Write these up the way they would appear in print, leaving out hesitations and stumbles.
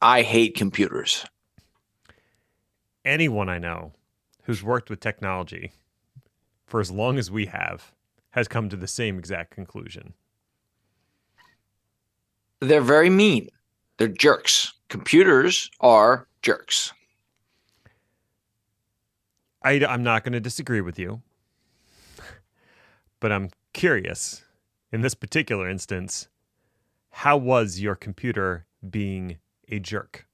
I hate computers. Anyone I know who's worked with technology for as long as we have has come to the same exact conclusion. They're very mean. They're jerks. Computers are jerks. I'm not going to disagree with you, but I'm curious in this particular instance, how was your computer being a jerk?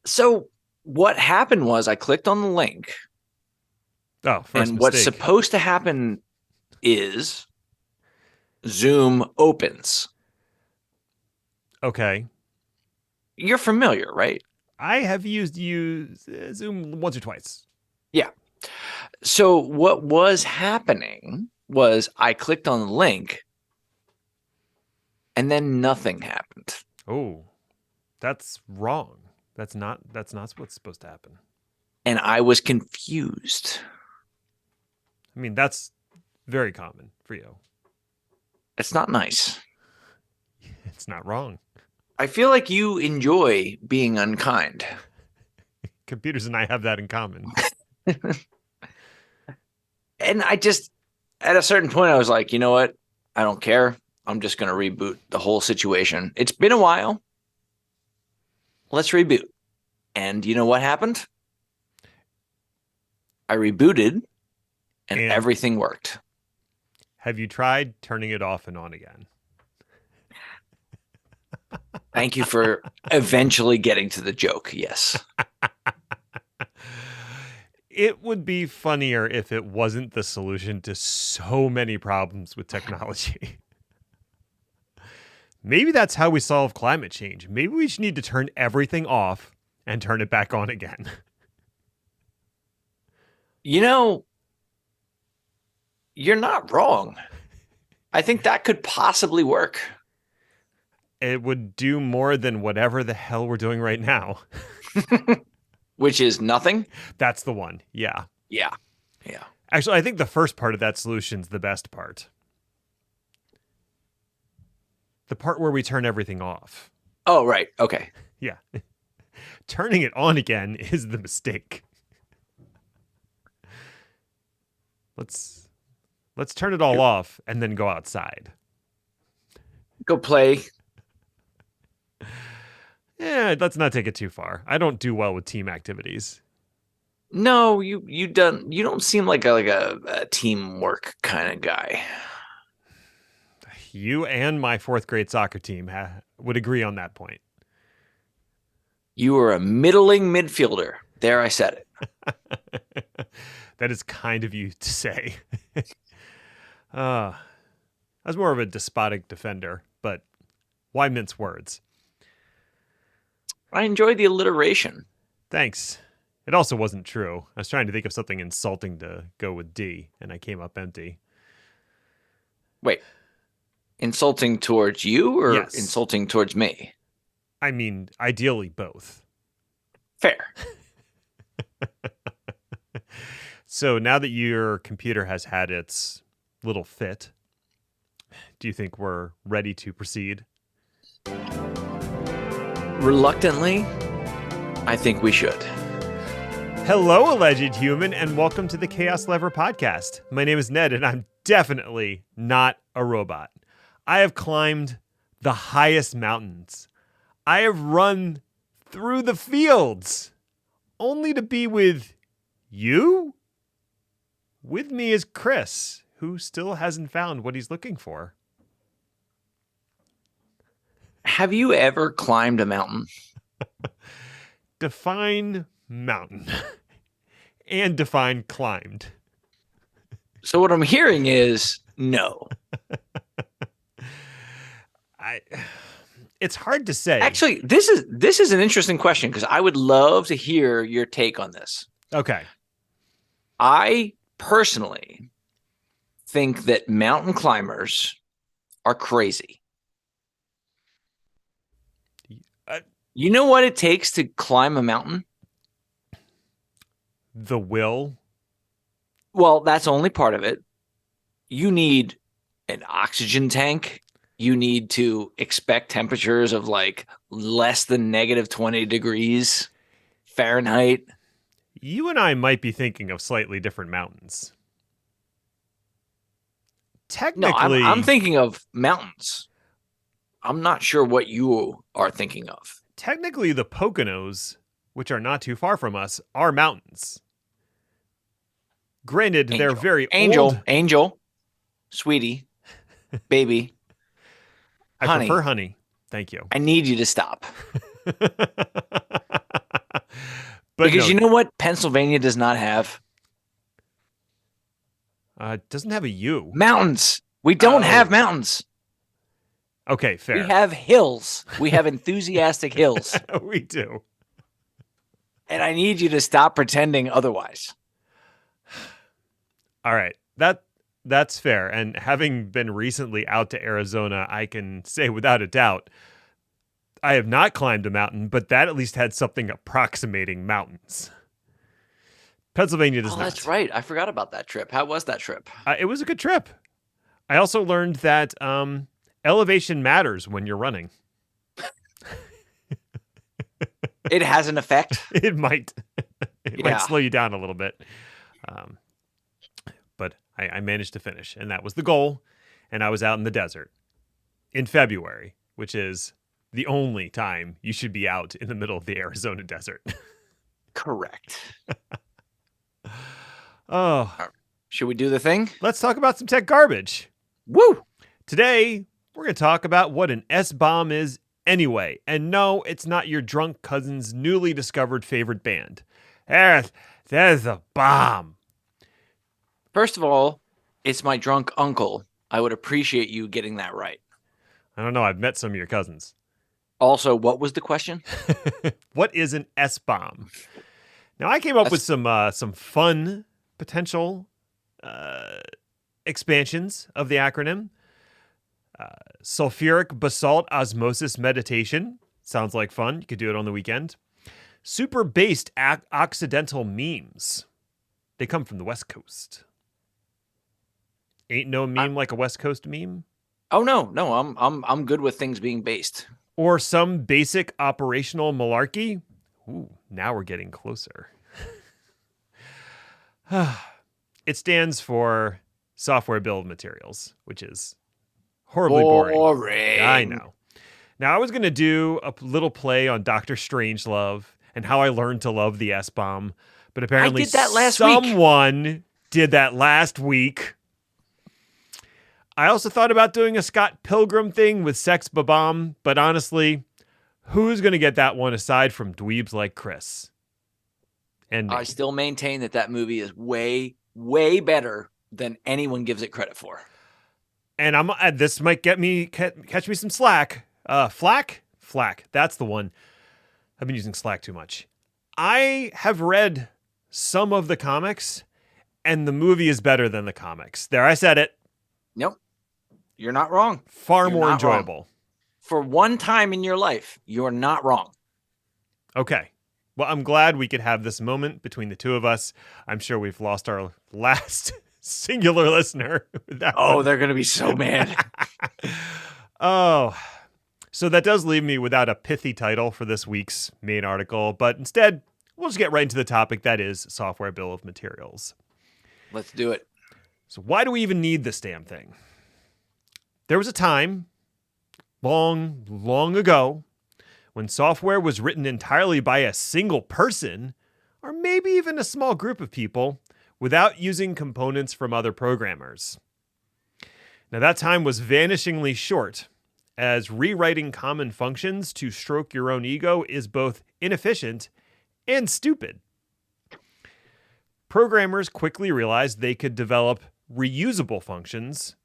So what happened was I clicked on the link. Oh, first and mistake. What's supposed to happen is Zoom opens. Okay. You're familiar, right? I have used Zoom once or twice. Yeah. So what was happening was I clicked on the link and then nothing happened. Oh, that's wrong. That's not what's supposed to happen. And I was confused. I mean, that's very common for you. It's not nice. It's not wrong. I feel like you enjoy being unkind. Computers and I have that in common. And I just, at a certain point, I was like, you know what? I don't care. I'm just going to reboot the whole situation. It's been a while. Let's reboot. And you know what happened? I rebooted and everything worked. Have you tried turning it off and on again? Thank you for eventually getting to the joke. Yes. It would be funnier if it wasn't the solution to so many problems with technology. Maybe that's how we solve climate change. Maybe we just need to turn everything off and turn it back on again. You know, you're not wrong. I think that could possibly work. It would do more than whatever the hell we're doing right now. Which is nothing? That's the one. Yeah. Yeah. Yeah. Actually, I think the first part of that solution's the best part. The part where we turn everything off. Oh, right. Okay. Yeah. Turning it on again is the mistake. Let's turn it all off and then go outside. Go play. Yeah, let's not take it too far. I don't do well with team activities. No, you don't seem like a teamwork kind of guy. You and my fourth grade soccer team would agree on that point. You are a middling midfielder. There, I said it. That is kind of you to say. I was more of a despotic defender, but why mince words? I enjoy the alliteration. Thanks. It also wasn't true. I was trying to think of something insulting to go with D, and I came up empty. Wait. Insulting towards you or yes. Insulting towards me? I mean, ideally both. Fair. So now that your computer has had its little fit, do you think we're ready to proceed? Reluctantly, I think we should. Hello, alleged human, and welcome to the Chaos Lever podcast. My name is Ned, and I'm definitely not a robot. I have climbed the highest mountains. I have run through the fields, only to be with you? With me is Chris, who still hasn't found what he's looking for. Have you ever climbed a mountain? Define mountain and define climbed. So what I'm hearing is no. It's hard to say. Actually, this is an interesting question because I would love to hear your take on this. Okay. I personally think that mountain climbers are crazy. You know what it takes to climb a mountain? The will? Well, that's only part of it. You need an oxygen tank. you need to expect temperatures of like less than negative 20 degrees Fahrenheit. You and I might be thinking of slightly different mountains. No, I'm Technically, thinking of mountains. I'm not sure what you are thinking of. technically the Poconos, which are not too far from us, are mountains. Granted, they're Angel, very angel, old. angel, sweetie, baby, I prefer honey. honey. Thank you. I need you to stop. But Because no, you know what Pennsylvania does not have? it doesn't have a U. Mountains. We don't have Oh, mountains. okay, We fair. have hills. We have enthusiastic hills. We do. And I need you to stop pretending otherwise. All right. That's fair. And having been recently out to Arizona, I can say without a doubt I have not climbed a mountain, but that at least had something approximating mountains. Pennsylvania does Oh, not. that's right. I forgot about that trip. How was that trip? It was a good trip. I also learned that elevation matters when you're running. It has an effect. It might. It might Yeah. slow you down a little bit. But I managed to finish, and that was the goal. And I was out in the desert in February, which is the only time you should be out in the middle of the Arizona desert. Correct. Oh, Should we do the thing? let's talk about some tech garbage. Woo! Today, we're going to talk about what an SBOM is anyway. And no, it's not your drunk cousin's newly discovered favorite band. There's a bomb. First of all, it's my drunk uncle. I would appreciate you getting that right. I don't know. I've met some of your cousins. Also, what was the question? What is an SBOM? Now, I came up with some fun potential expansions of the acronym. Sulfuric basalt osmosis meditation. Sounds like fun. You could do it on the weekend. Super based occidental memes. They come from the West Coast. Ain't no meme like a West Coast meme. Oh no, I'm good with things being based. Or some basic operational malarkey. Ooh, now we're getting closer. It stands for software bill of materials, which is horribly boring. I know. Now, I was going to do a little play on Dr. Strangelove and how I learned to love the SBOM, but apparently I did that last week. Someone did that last week. I also thought about doing a Scott Pilgrim thing with Sex Babam, but honestly, who's going to get that one aside from dweebs like Chris? And me. I still maintain that movie is way, way better than anyone gives it credit for. And this might catch me some slack. Flack. That's the one. I've been using Slack too much. I have read some of the comics, and the movie is better than the comics. There, I said it. Nope. You're not wrong. Far more enjoyable. Wrong. For one time in your life, you're not wrong. Okay. Well, I'm glad we could have this moment between the two of us. I'm sure we've lost our last singular listener. They're going to be so mad. Oh, so that does leave me without a pithy title for this week's main article, but instead, we'll just get right into the topic that is software bill of materials. Let's do it. So why do we even need this damn thing? There was a time, long, long ago, when software was written entirely by a single person, or maybe even a small group of people, without using components from other programmers. Now, that time was vanishingly short, as rewriting common functions to stroke your own ego is both inefficient and stupid. Programmers quickly realized they could develop reusable functions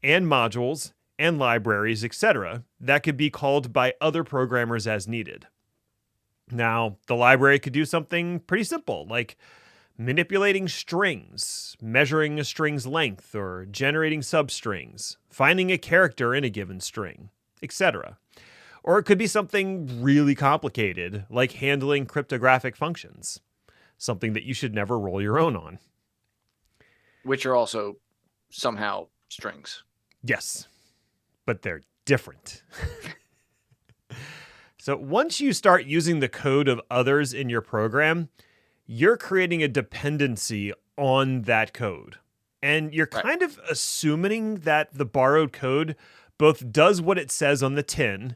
and modules and libraries, etc., that could be called by other programmers as needed. Now, the library could do something pretty simple, like manipulating strings, measuring a string's length, or generating substrings, finding a character in a given string, etc. Or it could be something really complicated, like handling cryptographic functions, something that you should never roll your own on. Which are also somehow strings. Yes, but they're different. So once you start using the code of others in your program, you're creating a dependency on that code. And you're kind of assuming that the borrowed code both does what it says on the tin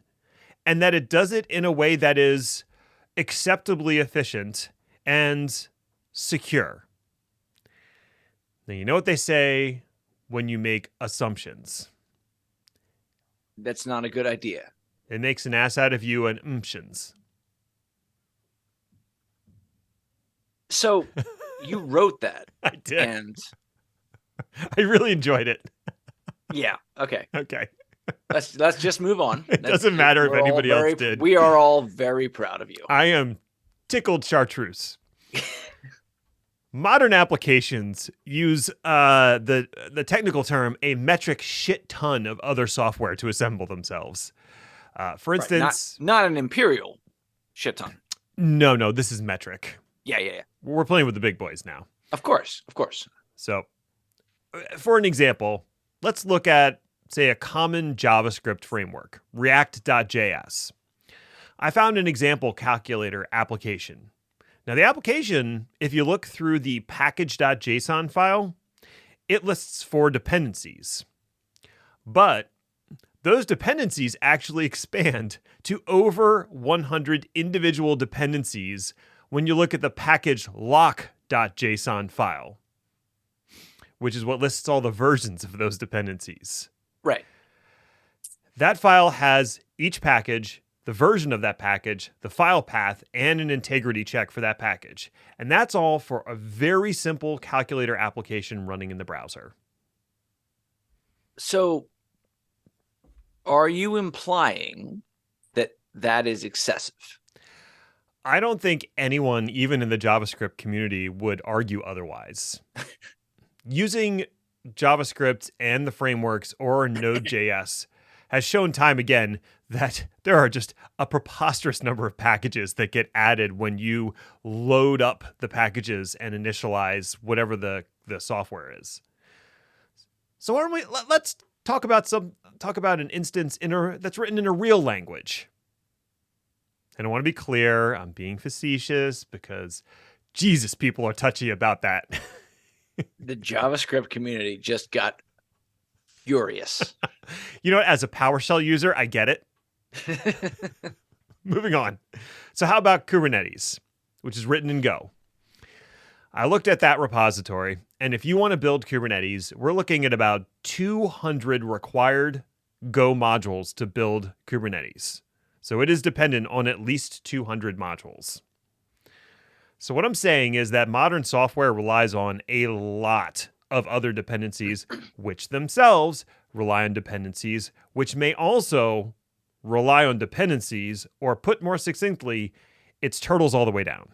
and that it does it in a way that is acceptably efficient and secure. Now, you know what they say when you make assumptions. That's not a good idea. It makes an ass out of you and umptions. So you wrote that. I did. And I really enjoyed it. yeah. Okay. Okay. Let's just move on. It doesn't matter if anybody else did. We are all very proud of you. I am tickled chartreuse. Modern applications use the technical term a metric shit ton of other software to assemble themselves. For instance, not an imperial shit ton. No, this is metric. Yeah. We're playing with the big boys now. Of course. So, for an example, let's look at, say, a common JavaScript framework, React.js. I found an example calculator application. Now, the application, if you look through the package.json file, it lists 4 dependencies. But those dependencies actually expand to over 100 individual dependencies when you look at the package lock.json file, which is what lists all the versions of those dependencies. Right. That file has each package, the version of that package, the file path, and an integrity check for that package. And that's all for a very simple calculator application running in the browser. So are you implying that that is excessive? I don't think anyone, even in the JavaScript community, would argue otherwise. Using JavaScript and the frameworks or Node.js has shown time again that there are just a preposterous number of packages that get added when you load up the packages and initialize whatever the software is. So let's talk about an instance that's written in a real language. And I want to be clear, I'm being facetious because Jesus, people are touchy about that. The JavaScript community just got furious. You know what? As a PowerShell user, I get it. Moving on. So how about Kubernetes, which is written in Go? I looked at that repository, and if you want to build Kubernetes, we're looking at about 200 required Go modules to build Kubernetes. So it is dependent on at least 200 modules. So what I'm saying is that modern software relies on a lot of other dependencies, which themselves rely on dependencies, which may also rely on dependencies, or put more succinctly, it's turtles all the way down.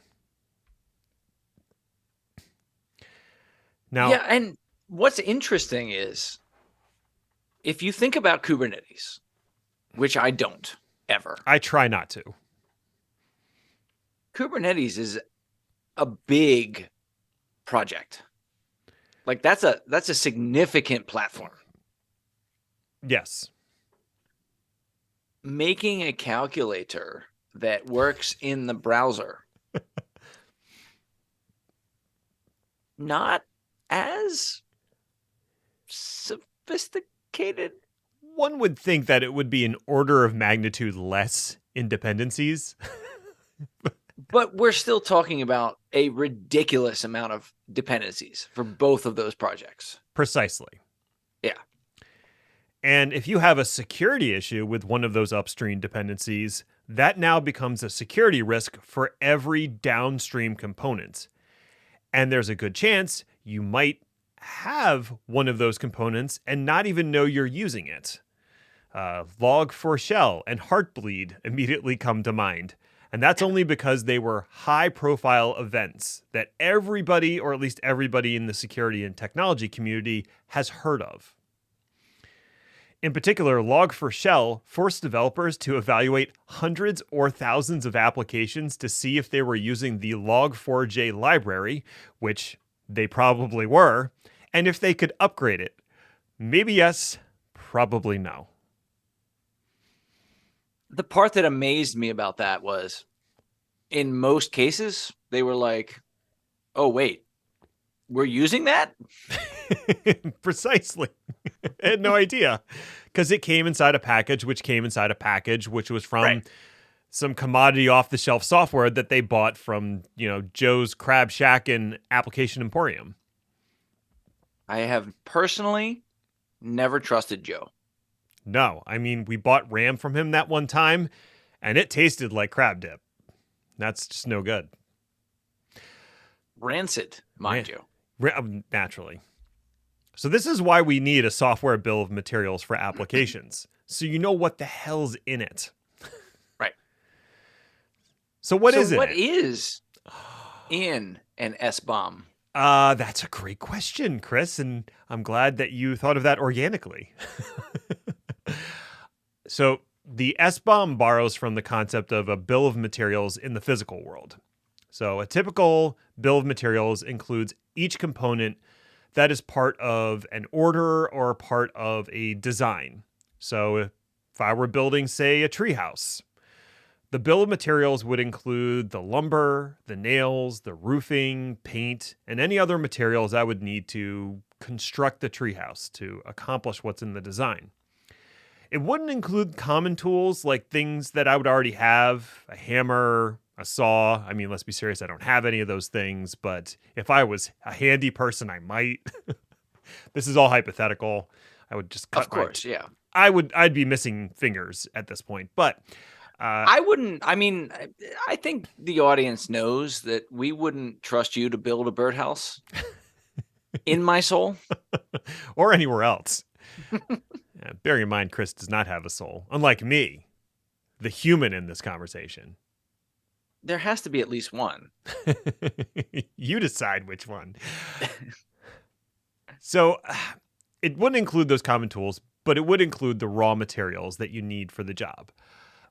Now, yeah, and what's interesting is if you think about Kubernetes, which I don't ever. I try not to. Kubernetes is a big project. Like that's a significant platform. Yes. Making a calculator that works in the browser not as sophisticated. One would think that it would be an order of magnitude less in dependencies. But we're still talking about a ridiculous amount of dependencies for both of those projects. Precisely. Yeah. And if you have a security issue with one of those upstream dependencies, that now becomes a security risk for every downstream component. And there's a good chance you might have one of those components and not even know you're using it. Log4Shell and Heartbleed immediately come to mind. And that's only because they were high-profile events that everybody, or at least everybody in the security and technology community, has heard of. In particular, Log4Shell forced developers to evaluate hundreds or thousands of applications to see if they were using the Log4j library, which they probably were, and if they could upgrade it. Maybe yes, probably no. The part that amazed me about that was in most cases, they were like, oh, wait, we're using that? Precisely. I had no idea because it came inside a package, which came inside a package, which was from Right. some commodity off the shelf software that they bought from, Joe's Crab Shack and Application Emporium. I have personally never trusted Joe. No, I mean, we bought RAM from him that one time and it tasted like crab dip. That's just no good. Rancid, mind you. Naturally. So this is why we need a software bill of materials for applications. So you know what the hell's in it. Right. So what so is what it? is in an SBOM? That's a great question, Chris, and I'm glad that you thought of that organically. So the SBOM borrows from the concept of a bill of materials in the physical world. So a typical bill of materials includes each component that is part of an order or part of a design. So if I were building, say, a treehouse, the bill of materials would include the lumber, the nails, the roofing, paint, and any other materials I would need to construct the treehouse to accomplish what's in the design. It wouldn't include common tools like things that I would already have, a hammer, a saw. I mean, let's be serious, I don't have any of those things, but if I was a handy person, I might. This is all hypothetical. I would just cut Of course, yeah. I'd be missing fingers at this point, but I wouldn't. I mean, I think the audience knows that we wouldn't trust you to build a birdhouse in my soul. or anywhere else. Bearing in mind, Chris does not have a soul, unlike me, the human in this conversation. There has to be at least one. You decide which one. So it wouldn't include those common tools, but it would include the raw materials that you need for the job.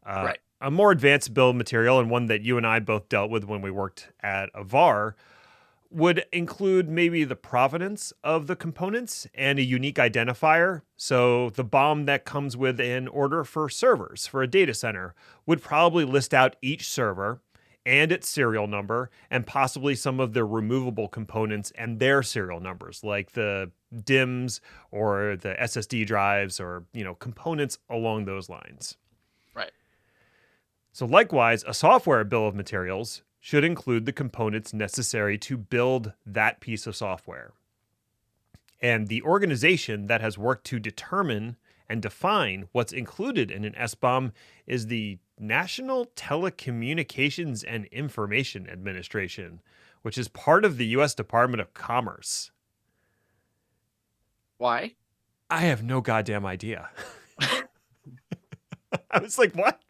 Right. A more advanced bill of material, and one that you and I both dealt with when we worked at a VAR, would include maybe the provenance of the components and a unique identifier. So the BOM that comes with an order for servers for a data center would probably list out each server and its serial number and possibly some of the removable components and their serial numbers, like the DIMMs or the SSD drives or, components along those lines. Right. So likewise, a software bill of materials should include the components necessary to build that piece of software. And the organization that has worked to determine and define what's included in an SBOM is the National Telecommunications and Information Administration, which is part of the U.S. Department of Commerce. Why? I have no goddamn idea. I was like, what?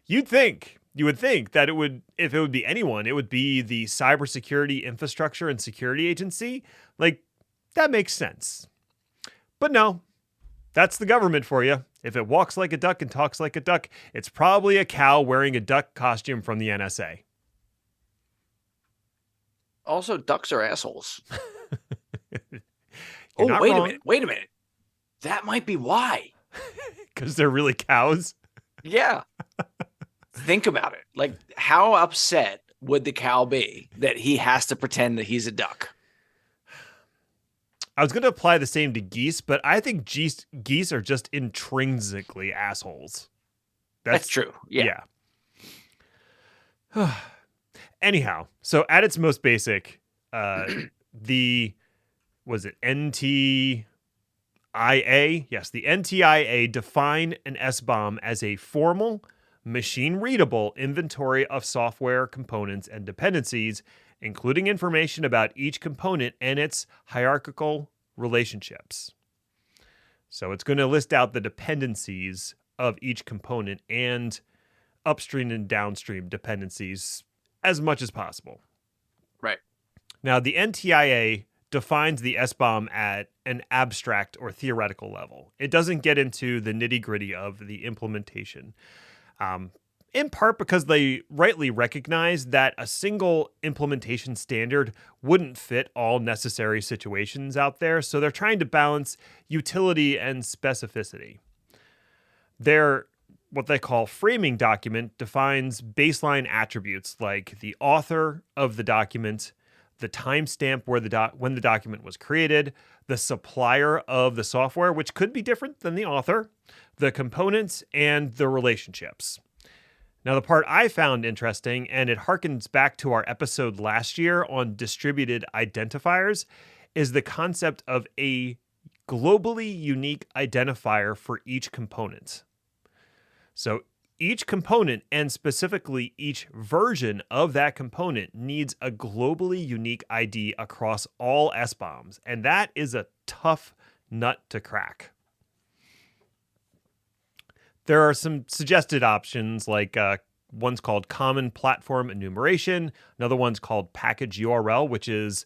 You would think that if it would be anyone, it would be the Cybersecurity Infrastructure and Security Agency. Like, that makes sense. But no, that's the government for you. If it walks like a duck and talks like a duck, it's probably a cow wearing a duck costume from the NSA. Also, ducks are assholes. You're Wait wrong. a minute. Wait a minute. That might be why. Because they're really cows. Yeah. Think about it. Like, how upset would the cow be that he has to pretend that he's a duck? I was going to apply the same to geese, but I think geese are just intrinsically assholes. That's true. Yeah. Anyhow, so at its most basic, was it NTIA? Yes, the NTIA define an SBOM as a formal, machine-readable inventory of software components and dependencies, including information about each component and its hierarchical relationships. So it's going to list out the dependencies of each component and upstream and downstream dependencies as much as possible. Right. Now, the NTIA defines the SBOM at an abstract or theoretical level. It doesn't get into the nitty-gritty of the implementation. In part because they rightly recognize that a single implementation standard wouldn't fit all necessary situations out there, so they're trying to balance utility and specificity. They're what they call framing document defines baseline attributes like the author of the document, the timestamp where when the document was created, the supplier of the software, which could be different than the author, the components, and the relationships. Now, the part I found interesting, and it harkens back to our episode last year on distributed identifiers, is the concept of a globally unique identifier for each component. So each component, and specifically each version of that component, needs a globally unique ID across all SBOMs, and that is a tough nut to crack. There are some suggested options, like one's called Common Platform Enumeration, another one's called Package URL, which is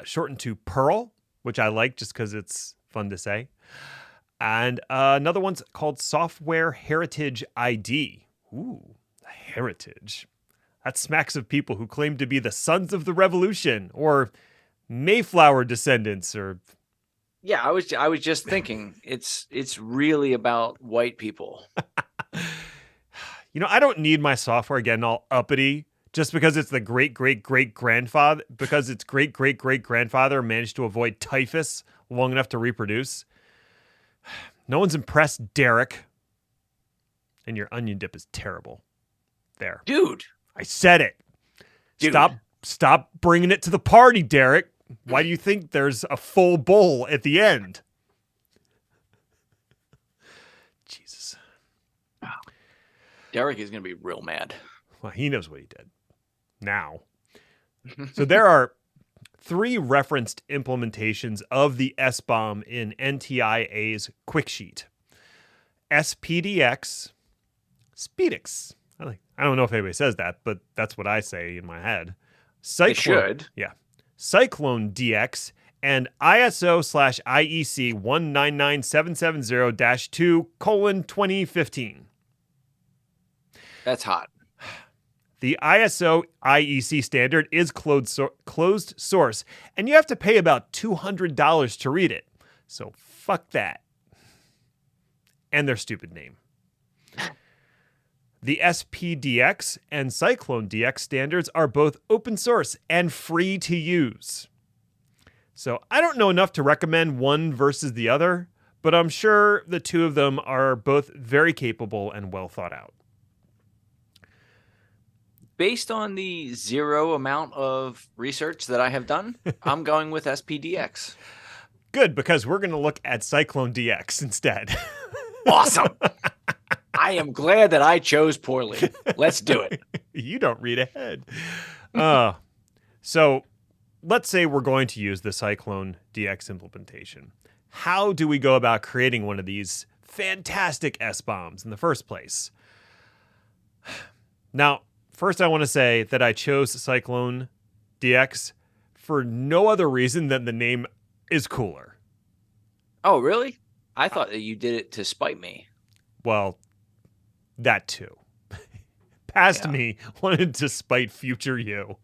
shortened to Perl, which I like just because it's fun to say. And another one's called Software Heritage ID. Ooh, heritage. That smacks of people who claim to be the sons of the revolution or Mayflower descendants or... Yeah, I was just thinking it's really about white people. You know, I don't need my software getting all uppity just because it's the great-great-great-grandfather, because its great-great-great-grandfather managed to avoid typhus long enough to reproduce. No one's impressed, Derek. And your onion dip is terrible. There. Dude. I said it. Dude. Stop bringing it to the party, Derek. Why do you think there's a full bowl at the end? Jesus. Derek is going to be real mad. Well, he knows what he did. Now. So there are 3 referenced implementations of the SBOM in NTIA's quick sheet. SPDX, SPEDX. I don't know if anybody says that, but that's what I say in my head. They should. Yeah. Cyclone DX, and ISO/IEC 199770-2:2015. That's hot. The ISO IEC standard is closed source, and you have to pay about $200 to read it. So fuck that. And their stupid name. The SPDX and Cyclone DX standards are both open source and free to use. So I don't know enough to recommend one versus the other, but I'm sure the two of them are both very capable and well thought out. Based on the 0 amount of research that I have done, I'm going with SPDX. Good, because we're going to look at Cyclone DX instead. Awesome. I am glad that I chose poorly. Let's do it. You don't read ahead. So let's say we're going to use the Cyclone DX implementation. How do we go about creating one of these fantastic SBOMs in the first place? Now, first I want to say that I chose Cyclone DX for no other reason than the name is cooler. Oh, really? I thought that you did it to spite me. Well, that too. Past me wanted to spite future you.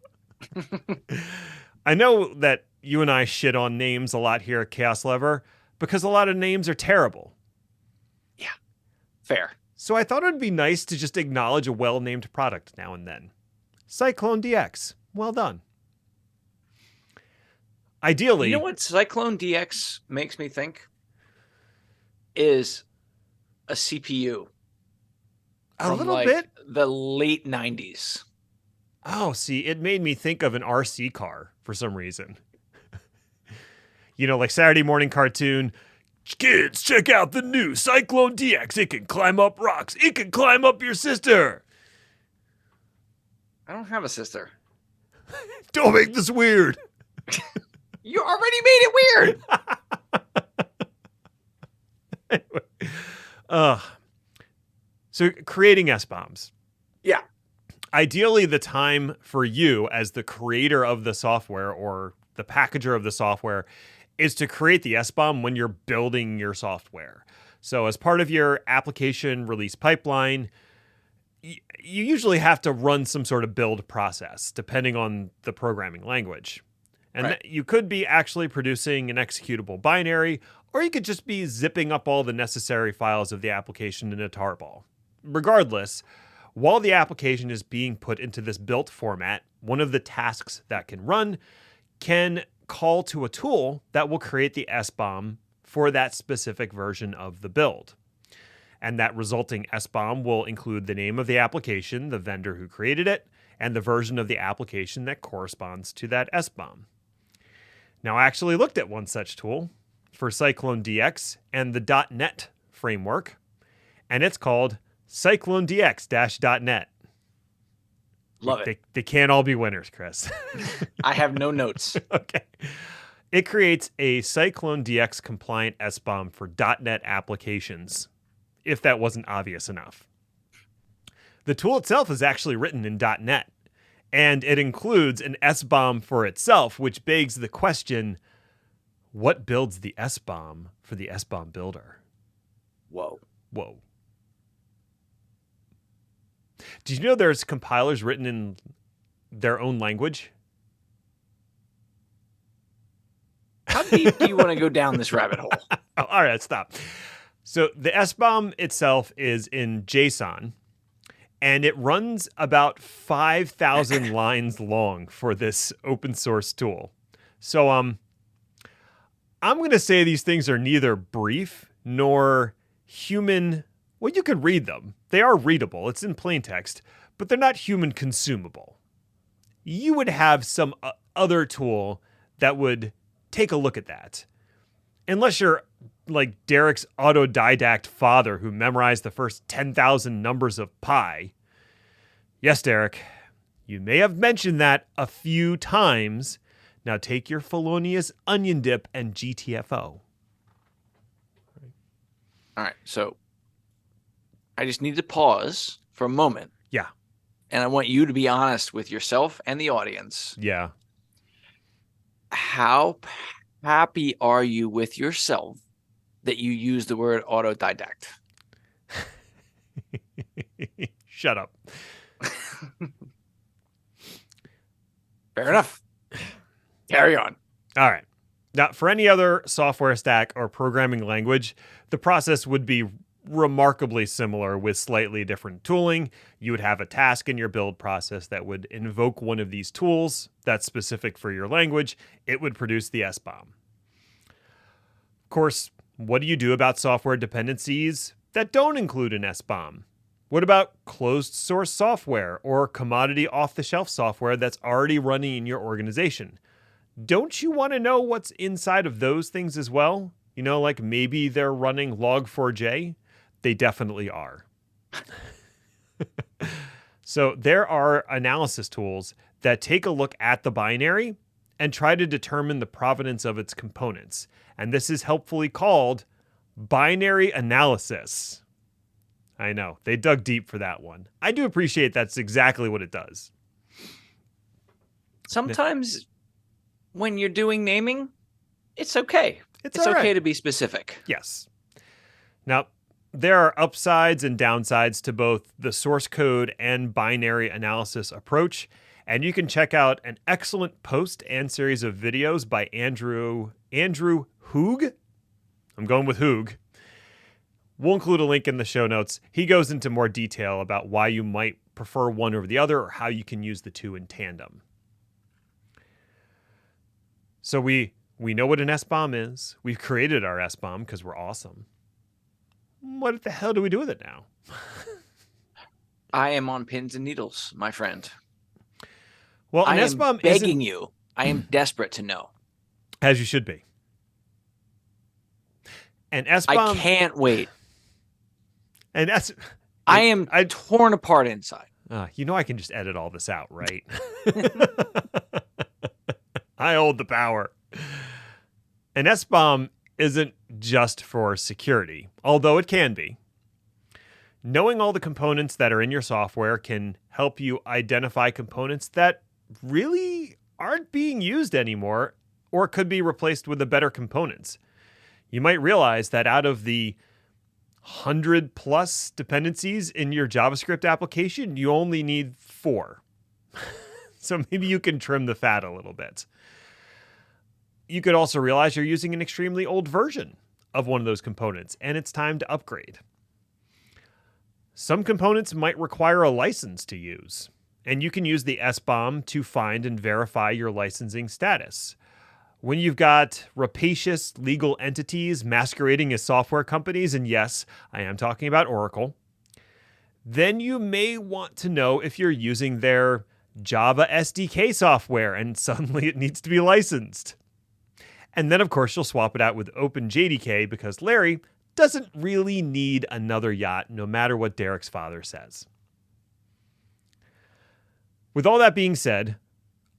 I know that you and I shit on names a lot here at Chaos Lever because a lot of names are terrible. Yeah, fair. So I thought it would be nice to just acknowledge a well-named product now and then. Cyclone DX. Well done. Ideally... You know what Cyclone DX makes me think? Is a CPU. A little bit? The late 90s. Oh, see, it made me think of an RC car for some reason. You know, like Saturday morning cartoon, kids, check out the new Cyclone DX. It can climb up rocks. It can climb up your sister. I don't have a sister. Don't make this weird. You already made it weird. Anyway. So creating SBOMs. Yeah. Ideally, the time for you as the creator of the software or the packager of the software is to create the SBOM when you're building your software. So as part of your application release pipeline, you usually have to run some sort of build process, depending on the programming language. And right. You could be actually producing an executable binary, or you could just be zipping up all the necessary files of the application in a tarball. regardless, while the application is being put into this built format, one of the tasks that can run can call to a tool that will create the SBOM for that specific version of the build. And that resulting SBOM will include the name of the application, the vendor who created it, and the version of the application that corresponds to that SBOM. Now, I actually looked at one such tool for Cyclone DX and the .NET framework, and it's called Cyclone DX-.NET. Love it. They can't all be winners, Chris. I have no notes. Okay. It creates a Cyclone DX compliant SBOM for .NET applications, if that wasn't obvious enough. The tool itself is actually written in .NET, and it includes an SBOM for itself, which begs the question, what builds the SBOM for the SBOM builder? Whoa. Did you know there's compilers written in their own language? How deep do you want to go down this rabbit hole? Oh, all right, stop. So the SBOM itself is in JSON, and it runs about 5,000 lines long for this open source tool. So I'm going to say these things are neither brief nor human. Well, you could read them. They are readable. It's in plain text, but they're not human consumable. You would have some other tool that would take a look at that. Unless you're like Derek's autodidact father who memorized the first 10,000 numbers of pi. Yes, Derek, you may have mentioned that a few times. Now take your felonious onion dip and GTFO. All right, so I just need to pause for a moment. Yeah. And I want you to be honest with yourself and the audience. Yeah. How happy are you with yourself that you use the word autodidact? Shut up. Fair enough. Carry on. All right. Now, for any other software stack or programming language, the process would be remarkably similar with slightly different tooling. You would have a task in your build process that would invoke one of these tools that's specific for your language. It would produce the SBOM. Of course, what do you do about software dependencies that don't include an SBOM? What about closed source software or commodity off-the-shelf software that's already running in your organization? Don't you want to know what's inside of those things as well? You know, like maybe they're running Log4j. They definitely are. So there are analysis tools that take a look at the binary and try to determine the provenance of its components. And this is helpfully called binary analysis. I know, they dug deep for that one. I do appreciate that's exactly what it does. Sometimes when you're doing naming, it's okay. It's all okay right to be specific. Yes. Now, there are upsides and downsides to both the source code and binary analysis approach, and you can check out an excellent post and series of videos by Andrew Hoog. I'm going with Hoog. We'll include a link in the show notes. He goes into more detail about why you might prefer one over the other or how you can use the two in tandem. So we know what an SBOM is. We've created our SBOM because we're awesome. What the hell do we do with it now? I am on pins and needles, my friend. Well, an I am SBOM begging you. I am desperate to know. As you should be. An SBOM. I can't wait. And I am torn apart inside. You know I can just edit all this out, right? I hold the power. An SBOM isn't just for security, although it can be. Knowing all the components that are in your software can help you identify components that really aren't being used anymore or could be replaced with the better components. You might realize that out of the 100+ dependencies in your JavaScript application, you only need 4. So maybe you can trim the fat a little bit. You could also realize you're using an extremely old version of one of those components, and it's time to upgrade. Some components might require a license to use, and you can use the SBOM to find and verify your licensing status. When you've got rapacious legal entities masquerading as software companies, and yes, I am talking about Oracle, then you may want to know if you're using their Java SDK software and suddenly it needs to be licensed. And then, of course, you'll swap it out with OpenJDK because Larry doesn't really need another yacht, no matter what Derek's father says. With all that being said,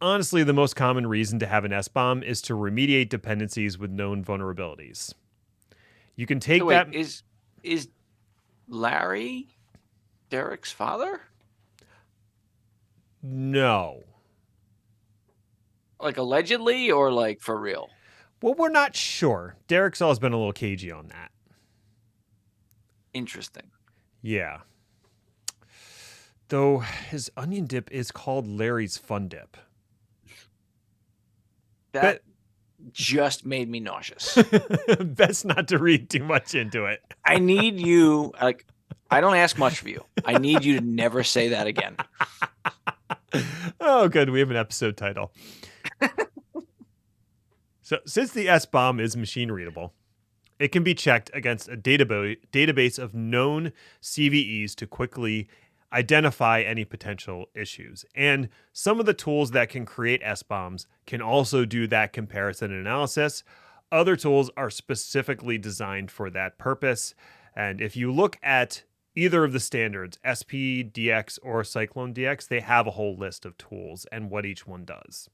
honestly, the most common reason to have an SBOM is to remediate dependencies with known vulnerabilities. You can take that. Is Larry Derek's father? No. Like allegedly or like for real? Well, we're not sure. Derek's always been a little cagey on that. Interesting. Yeah. Though his onion dip is called Larry's Fun Dip. That just made me nauseous. Best not to read too much into it. I need you, like, I don't ask much of you. I need you to never say that again. Oh, good. We have an episode title. So, since the SBOM is machine readable, it can be checked against a database of known CVEs to quickly identify any potential issues. And some of the tools that can create SBOMs can also do that comparison analysis. Other tools are specifically designed for that purpose. And if you look at either of the standards, SPDX or CycloneDX, they have a whole list of tools and what each one does.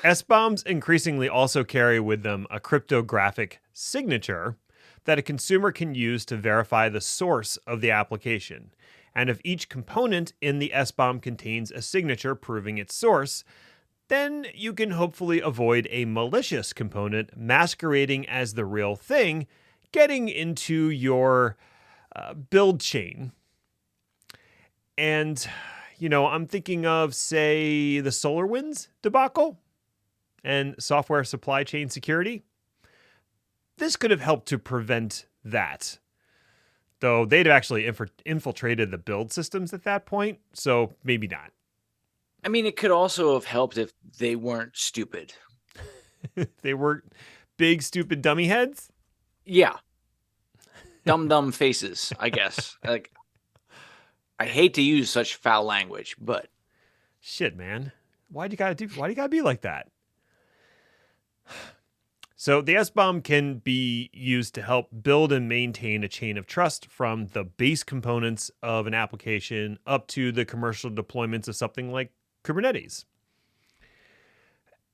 SBOMs increasingly also carry with them a cryptographic signature that a consumer can use to verify the source of the application. And if each component in the SBOM contains a signature proving its source, then you can hopefully avoid a malicious component masquerading as the real thing getting into your build chain. And, I'm thinking of, say, the SolarWinds debacle and software supply chain security. This could have helped to prevent that. Though they'd have actually infiltrated the build systems at that point, so maybe not. I mean, it could also have helped if they weren't stupid. They were big, stupid dummy heads? Yeah. Dumb faces, I guess. Like, I hate to use such foul language, but shit, man. Why do you gotta be like that? So the SBOM can be used to help build and maintain a chain of trust from the base components of an application up to the commercial deployments of something like Kubernetes.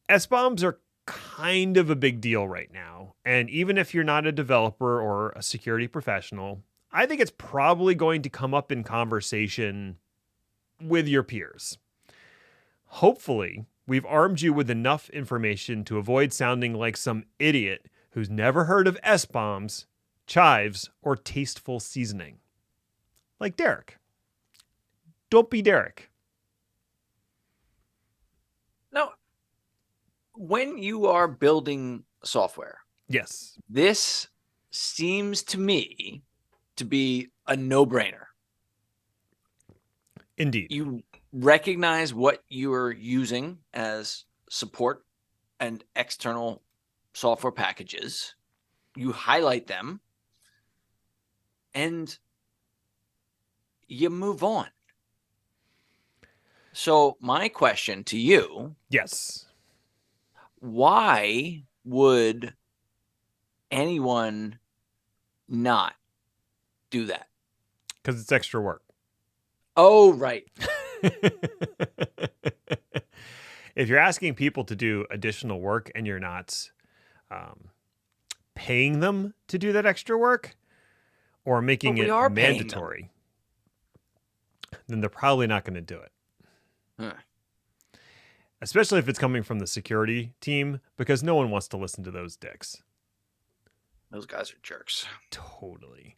SBOMs are kind of a big deal right now. And even if you're not a developer or a security professional, I think it's probably going to come up in conversation with your peers. Hopefully, we've armed you with enough information to avoid sounding like some idiot who's never heard of SBOMs, chives, or tasteful seasoning. Like Derek. Don't be Derek. Now, when you are building software, yes, this seems to me to be a no-brainer. Indeed. You recognize what you're using as support and external software packages. You highlight them and you move on. So my question to you, yes, why would anyone not do that? Because it's extra work. Oh, right. If you're asking people to do additional work and you're not paying them to do that extra work or making it mandatory, then they're probably not going to do it. Huh. Especially if it's coming from the security team, because no one wants to listen to those dicks. Those guys are jerks. Totally.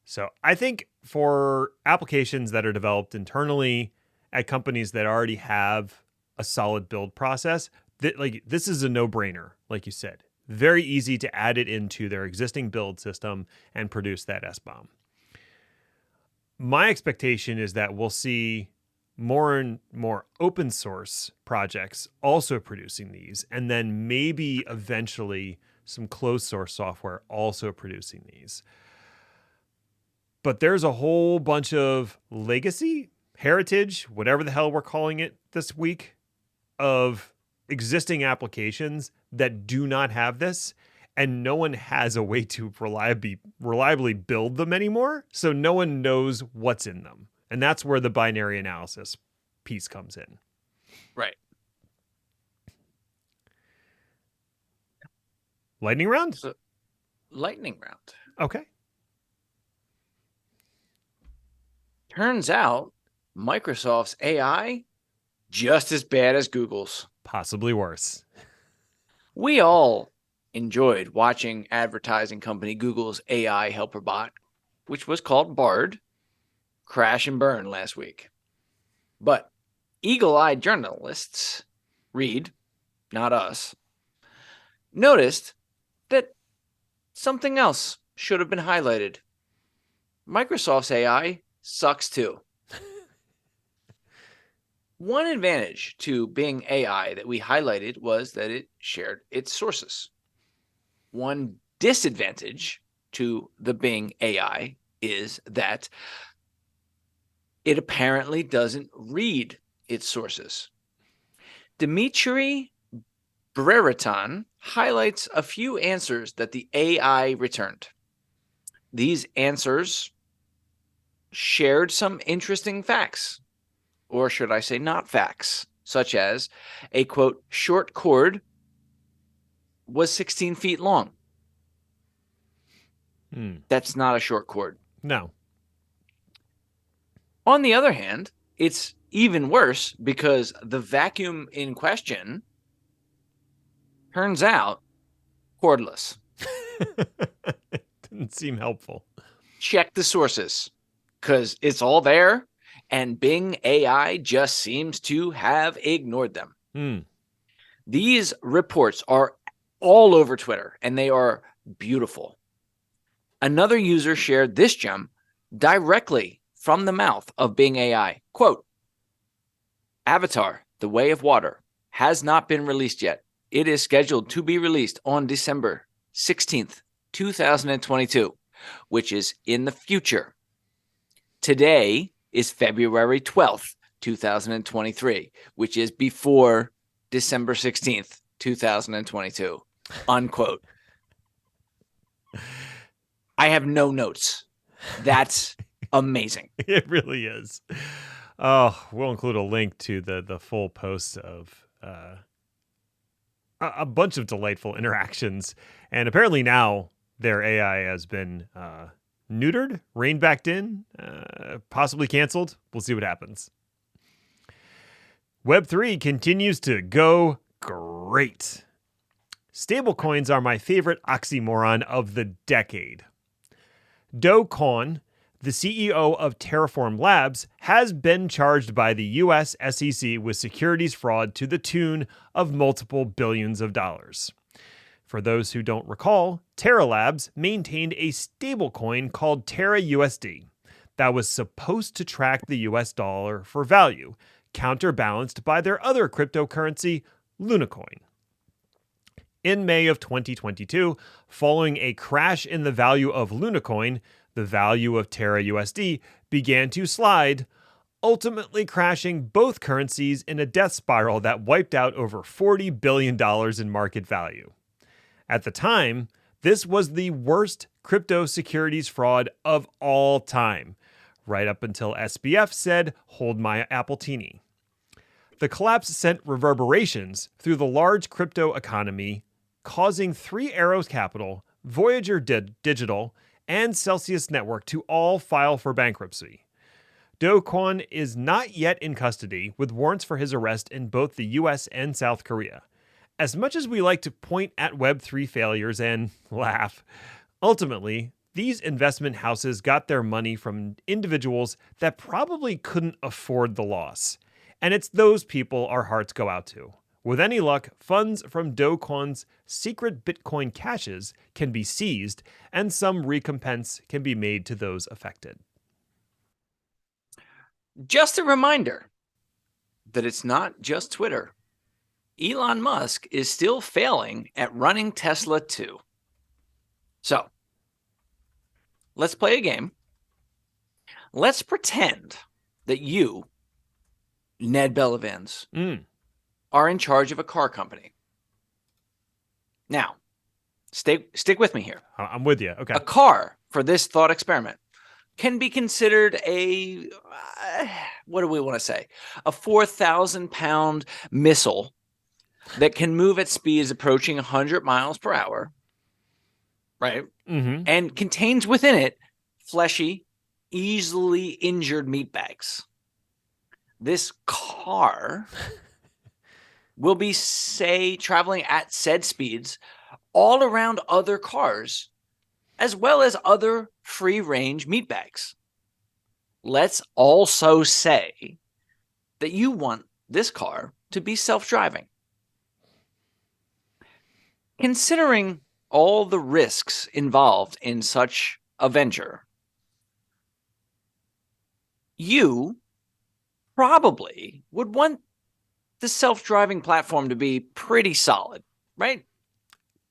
So I think for applications that are developed internally at companies that already have a solid build process, this is a no-brainer, like you said. Very easy to add it into their existing build system and produce that SBOM. My expectation is that we'll see more and more open source projects also producing these, and then maybe eventually some closed source software also producing these. But there's a whole bunch of legacy, heritage, whatever the hell we're calling it this week, of existing applications that do not have this, and no one has a way to reliably build them anymore. So no one knows what's in them. And that's where the binary analysis piece comes in. Right. Lightning round? So, lightning round. Okay. Turns out Microsoft's AI just as bad as Google's. Possibly worse. We all enjoyed watching advertising company Google's AI helper bot, which was called Bard, crash and burn last week. But eagle-eyed journalists, read, not us, noticed that something else should have been highlighted. Microsoft's AI sucks too. One advantage to Bing AI that we highlighted was that it shared its sources. One disadvantage to the Bing AI is that it apparently doesn't read its sources. Dmitry Brereton highlights a few answers that the AI returned. These answers shared some interesting facts, or should I say not facts, such as a, quote, short cord was 16 feet long. That's not a short cord. No. On the other hand, it's even worse because the vacuum in question turns out cordless. Didn't seem helpful. Check the sources because it's all there, and Bing AI just seems to have ignored them. These reports are all over Twitter, and they are beautiful. Another user shared this gem directly from the mouth of Bing AI. Quote, Avatar, The Way of Water, has not been released yet. It is scheduled to be released on December 16th, 2022, which is in the future. Today is February 12th, 2023, which is before December 16th, 2022. Unquote. I have no notes. That's amazing. It really is. Oh, we'll include a link to the full post of a bunch of delightful interactions. And apparently now their AI has been neutered, reined back in, possibly canceled. We'll see what happens. Web3 continues to go great. Stablecoins are my favorite oxymoron of the decade. Do Kwon, the CEO of Terraform Labs, has been charged by the US SEC with securities fraud to the tune of multiple billions of dollars. For those who don't recall, Terra Labs maintained a stablecoin called Terra USD that was supposed to track the US dollar for value, counterbalanced by their other cryptocurrency, Lunacoin. In May of 2022, following a crash in the value of Lunacoin, the value of Terra USD began to slide, ultimately crashing both currencies in a death spiral that wiped out over $40 billion in market value. At the time, this was the worst crypto securities fraud of all time, right up until SBF said, "Hold my Appletini." The collapse sent reverberations through the large crypto economy, causing Three Arrows Capital, Voyager Digital, and Celsius Network to all file for bankruptcy. Do Kwon is not yet in custody, with warrants for his arrest in both the US and South Korea. As much as we like to point at Web3 failures and laugh, ultimately, these investment houses got their money from individuals that probably couldn't afford the loss. And it's those people our hearts go out to. With any luck, funds from Do Kwon's secret Bitcoin caches can be seized, and some recompense can be made to those affected. Just a reminder that it's not just Twitter. Elon Musk is still failing at running Tesla too. So let's play a game. Let's pretend that you, Ned Bellavans, are in charge of a car company. Now, stick with me here. I'm with you. Okay. A car, for this thought experiment, can be considered a, what do we want to say? A 4,000-pound missile that can move at speeds approaching 100 miles per hour, right? Mm-hmm. And contains within it fleshy, easily injured meat bags. This car will be, say, traveling at said speeds all around other cars, as well as other free-range meat bags. Let's also say that you want this car to be self-driving. Considering all the risks involved in such a venture, you probably would want the self-driving platform to be pretty solid, right?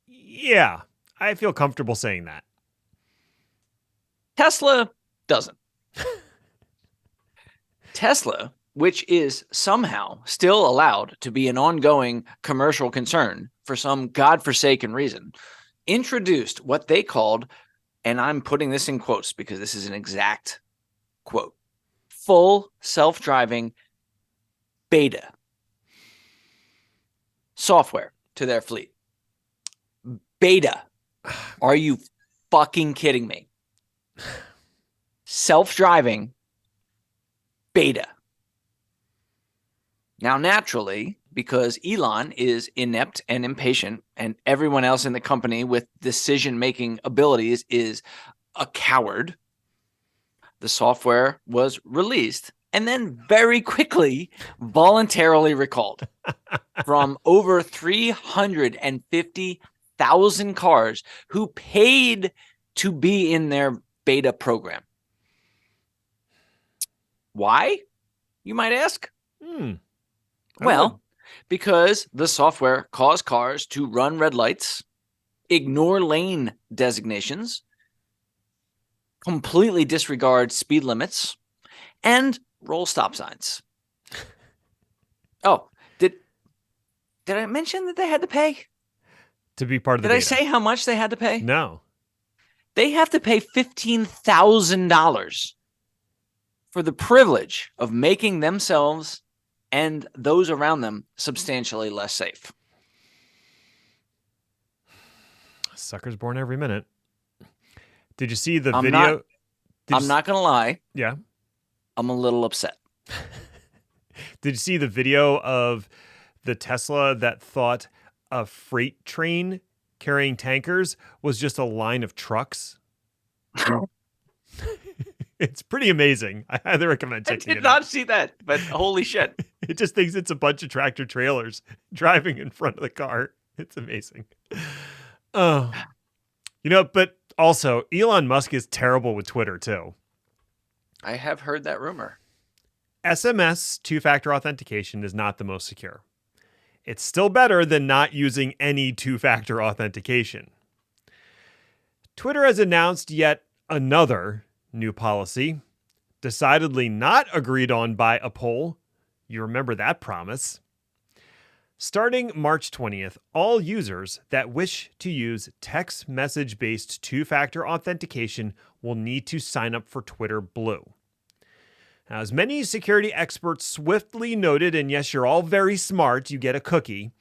Yeah, I feel comfortable saying that. Tesla doesn't. Tesla, which is somehow still allowed to be an ongoing commercial concern for some godforsaken reason, introduced what they called, and I'm putting this in quotes because this is an exact quote, full self-driving beta software to their fleet. Beta. Are you fucking kidding me? Self-driving beta. Now, naturally, because Elon is inept and impatient, and everyone else in the company with decision-making abilities is a coward, the software was released and then very quickly voluntarily recalled from over 350,000 cars who paid to be in their beta program. Why, you might ask? Well, because the software caused cars to run red lights, ignore lane designations, completely disregard speed limits, and roll stop signs. Oh, did I mention that they had to pay? To be part of the beta? beta. Did I say how much they had to pay? No. They have to pay $15,000 for the privilege of making themselves and those around them substantially less safe. Suckers born every minute. Did you see the video? I'm not going to lie. Yeah. I'm a little upset. Did you see the video of the Tesla that thought a freight train carrying tankers was just a line of trucks? It's pretty amazing. I highly recommend checking it out. I did not see that, but holy shit. It just thinks it's a bunch of tractor trailers driving in front of the car. It's amazing. Oh, but also Elon Musk is terrible with Twitter too. I have heard that rumor. SMS two-factor authentication is not the most secure. It's still better than not using any two-factor authentication. Twitter has announced yet another new policy, decidedly not agreed on by a poll. You remember that promise. Starting March 20th, all users that wish to use text message-based two-factor authentication will need to sign up for Twitter Blue. Now, as many security experts swiftly noted, and yes, you're all very smart, you get a cookie,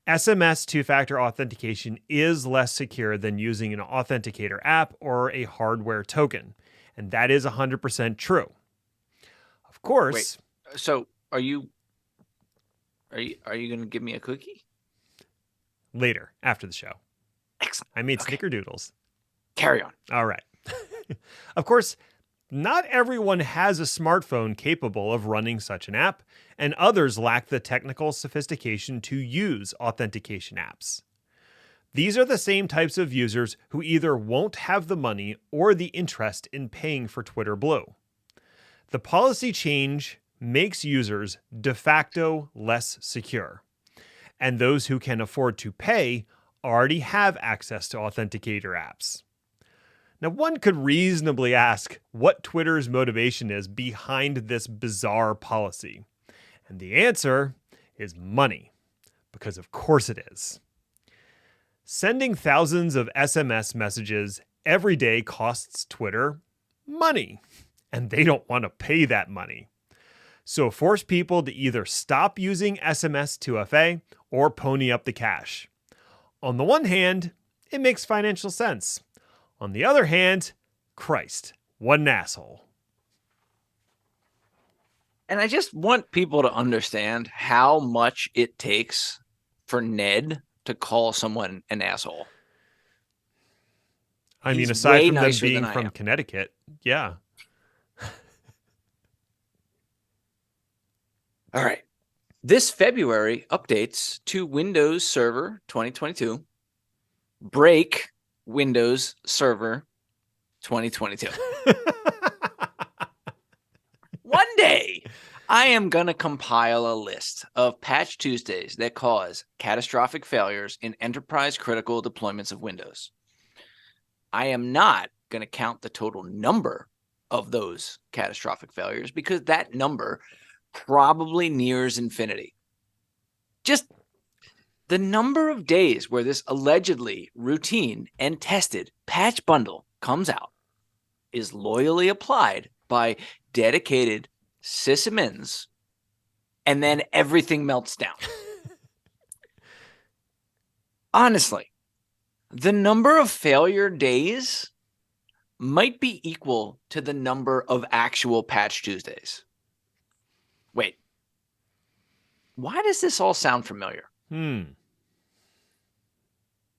SMS two-factor authentication is less secure than using an authenticator app or a hardware token. And that is 100% true. Of course. Wait, so are you going to give me a cookie? Later, after the show. Excellent. I made snickerdoodles. Carry on. All right. Of course, not everyone has a smartphone capable of running such an app, and others lack the technical sophistication to use authentication apps. These are the same types of users who either won't have the money or the interest in paying for Twitter Blue. The policy change makes users de facto less secure, and those who can afford to pay already have access to authenticator apps. Now, one could reasonably ask what Twitter's motivation is behind this bizarre policy. And the answer is money, because of course it is. Sending thousands of SMS messages every day costs Twitter money, and they don't want to pay that money. So force people to either stop using SMS 2FA or pony up the cash. On the one hand, it makes financial sense. On the other hand, Christ, what an asshole. And I just want people to understand how much it takes for Ned to call someone an asshole. I mean, He's aside way from them nicer being than I from am. Connecticut, yeah. All right. This February, updates to Windows Server 2022 break Windows Server 2022. One day, I am going to compile a list of Patch Tuesdays that cause catastrophic failures in enterprise critical deployments of Windows. I am not going to count the total number of those catastrophic failures because that number probably nears infinity. Just the number of days where this allegedly routine and tested patch bundle comes out is loyally applied by dedicated sysadmins, and then everything melts down. Honestly, the number of failure days might be equal to the number of actual Patch Tuesdays. Wait, why does this all sound familiar?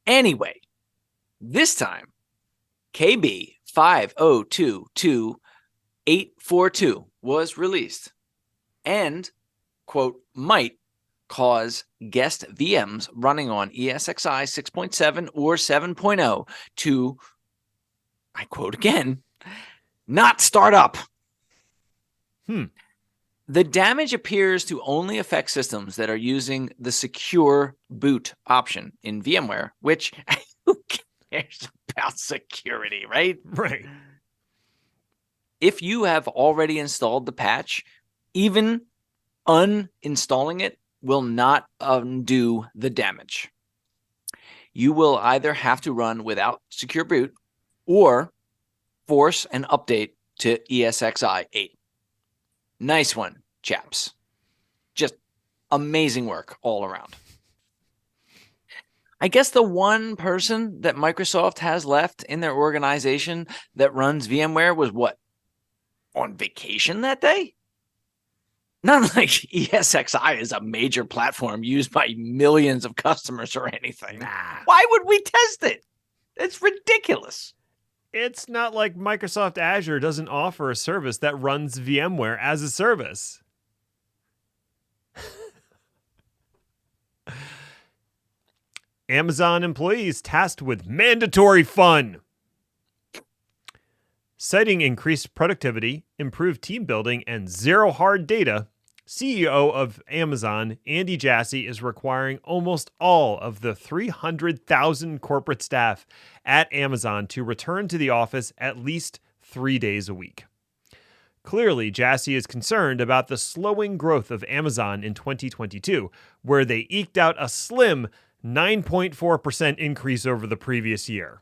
Anyway, this time, KB 5022842 was released and, quote, might cause guest VMs running on ESXi 6.7 or 7.0 to, I quote again, not start up. The damage appears to only affect systems that are using the secure boot option in VMware, which who cares about security, right? Right. If you have already installed the patch, even uninstalling it will not undo the damage. You will either have to run without secure boot or force an update to ESXi 8. Nice one, chaps. Just amazing work all around. I guess the one person that Microsoft has left in their organization that runs VMware was what? On vacation that day? Not like ESXi is a major platform used by millions of customers or anything. Why would we test it? It's ridiculous. It's not like Microsoft Azure doesn't offer a service that runs VMware as a service. Amazon employees tasked with mandatory fun. Citing increased productivity, improved team building, and zero hard data, CEO of Amazon, Andy Jassy, is requiring almost all of the 300,000 corporate staff at Amazon to return to the office at least 3 days a week. Clearly, Jassy is concerned about the slowing growth of Amazon in 2022, where they eked out a slim 9.4% increase over the previous year.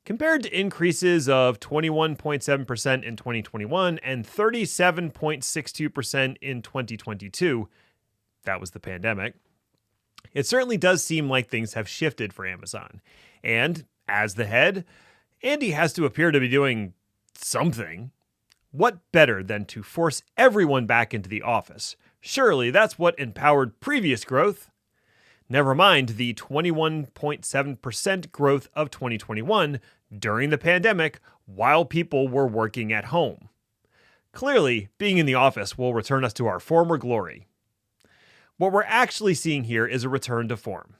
Compared to increases of 21.7% in 2021 and 37.62% in 2022, that was the pandemic, it certainly does seem like things have shifted for Amazon. And as the head, Andy has to appear to be doing something. What better than to force everyone back into the office? Surely that's what empowered previous growth. Never mind the 21.7% growth of 2021 during the pandemic while people were working at home. Clearly, being in the office will return us to our former glory. What we're actually seeing here is a return to form.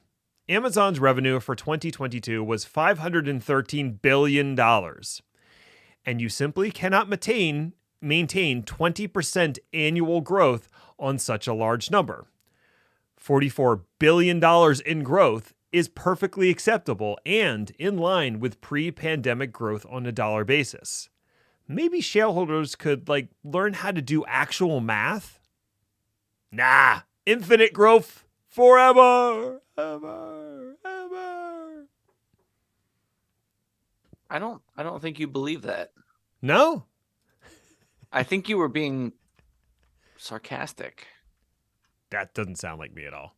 Amazon's revenue for 2022 was $513 billion. And you simply cannot maintain maintain 20% annual growth on such a large number. $44 billion in growth is perfectly acceptable and in line with pre-pandemic growth on a dollar basis. Maybe shareholders could learn how to do actual math? Nah, infinite growth forever, ever, ever. I don't think you believe that. No? I think you were being sarcastic. That doesn't sound like me at all.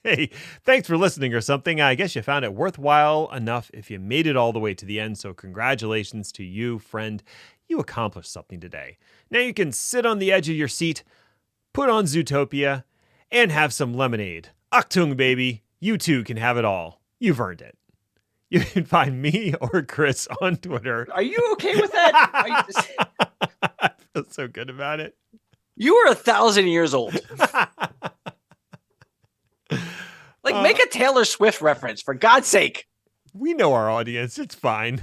Hey, thanks for listening or something. I guess you found it worthwhile enough if you made it all the way to the end. So congratulations to you, friend. You accomplished something today. Now you can sit on the edge of your seat, put on Zootopia, and have some lemonade. Achtung, baby. You too can have it all. You've earned it. You can find me or Chris on Twitter. Are you okay with that? I feel so good about it. You are 1,000 years old. Make a Taylor Swift reference, for God's sake. We know our audience. It's fine.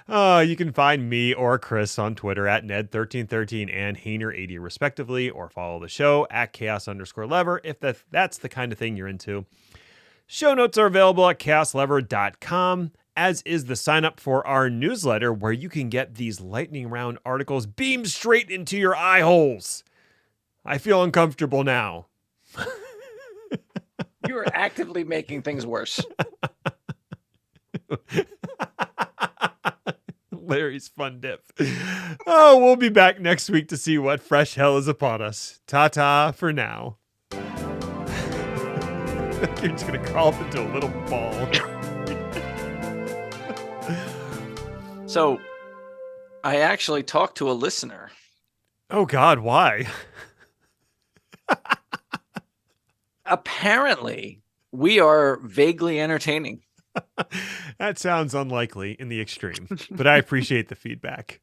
You can find me or Chris on Twitter at Ned1313 and Hainer80 respectively, or follow the show at chaos_lever if that's the kind of thing you're into. Show notes are available at chaoslever.com, as is the sign up for our newsletter where you can get these lightning round articles beamed straight into your eye holes. I feel uncomfortable now. You are actively making things worse. Larry's fun dip. Oh, we'll be back next week to see what fresh hell is upon us. Ta-ta for now. You're just going to crawl up into a little ball. So, I actually talked to a listener. Oh, God, why? Apparently, we are vaguely entertaining. That sounds unlikely in the extreme, but I appreciate the feedback.